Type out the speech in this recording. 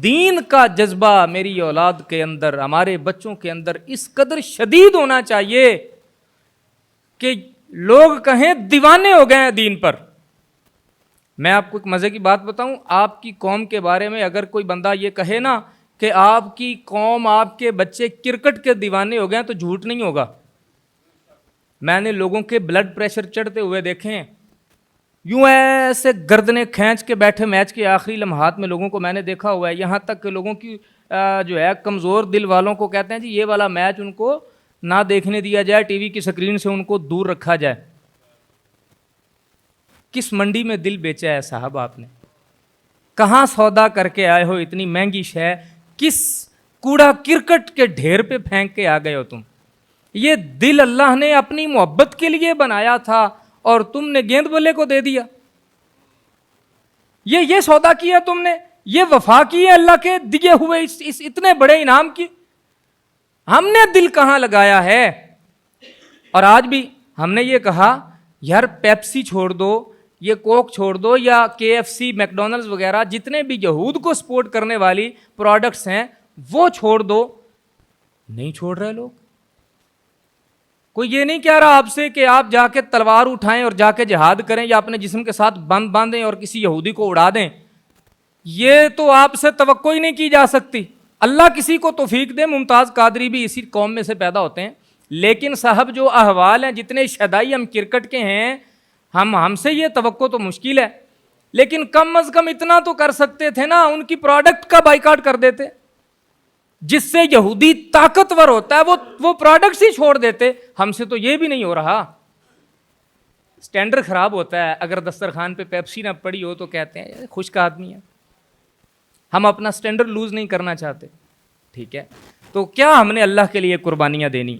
دین کا جذبہ میری اولاد کے اندر، ہمارے بچوں کے اندر اس قدر شدید ہونا چاہیے کہ لوگ کہیں دیوانے ہو گئے ہیں دین پر۔ میں آپ کو ایک مزے کی بات بتاؤں، آپ کی قوم کے بارے میں اگر کوئی بندہ یہ کہے نا کہ آپ کی قوم، آپ کے بچے کرکٹ کے دیوانے ہو گئے ہیں، تو جھوٹ نہیں ہوگا۔ میں نے لوگوں کے بلڈ پریشر چڑھتے ہوئے دیکھے ہیں، یوں ایسے گردنیں کھینچ کے بیٹھے، میچ کے آخری لمحات میں لوگوں کو میں نے دیکھا ہوا ہے، یہاں تک کہ لوگوں کی جو ہے کمزور دل والوں کو کہتے ہیں جی یہ والا میچ ان کو نہ دیکھنے دیا جائے، ٹی وی کی سکرین سے ان کو دور رکھا جائے۔ کس منڈی میں دل بیچا ہے صاحب آپ نے؟ کہاں سودا کر کے آئے ہو اتنی مہنگی شے؟ کس کوڑا کرکٹ کے ڈھیر پہ پھینک کے آ گئے ہو تم؟ یہ دل اللہ نے اپنی محبت کے لیے بنایا تھا اور تم نے گیند بلے کو دے دیا۔ یہ سودا کیا تم نے، یہ وفا کی ہے اللہ کے دیے ہوئے اس اتنے بڑے انعام کی؟ ہم نے دل کہاں لگایا ہے؟ اور آج بھی ہم نے یہ کہا یار پیپسی چھوڑ دو، یہ کوک چھوڑ دو، یا KFC میکڈونلڈز وغیرہ جتنے بھی یہود کو سپورٹ کرنے والی پروڈکٹس ہیں وہ چھوڑ دو، نہیں چھوڑ رہے لوگ۔ کوئی یہ نہیں کہہ رہا آپ سے کہ آپ جا کے تلوار اٹھائیں اور جا کے جہاد کریں یا اپنے جسم کے ساتھ بند باندھیں اور کسی یہودی کو اڑا دیں، یہ تو آپ سے توقع ہی نہیں کی جا سکتی۔ اللہ کسی کو توفیق دے، ممتاز قادری بھی اسی قوم میں سے پیدا ہوتے ہیں، لیکن صاحب جو احوال ہیں، جتنے شدائی ہم کرکٹ کے ہیں، ہم سے یہ توقع تو مشکل ہے، لیکن کم از کم اتنا تو کر سکتے تھے نا، ان کی پروڈکٹ کا بائیکاٹ کر دیتے، جس سے یہودی طاقتور ہوتا ہے وہ پروڈکٹس ہی چھوڑ دیتے۔ ہم سے تو یہ بھی نہیں ہو رہا۔ سٹینڈرڈ خراب ہوتا ہے، اگر دسترخوان پہ پیپسی نہ پڑی ہو تو کہتے ہیں خشک آدمی ہے۔ ہم اپنا سٹینڈرڈ لوز نہیں کرنا چاہتے، ٹھیک ہے؟ تو کیا ہم نے اللہ کے لیے قربانیاں دینی؟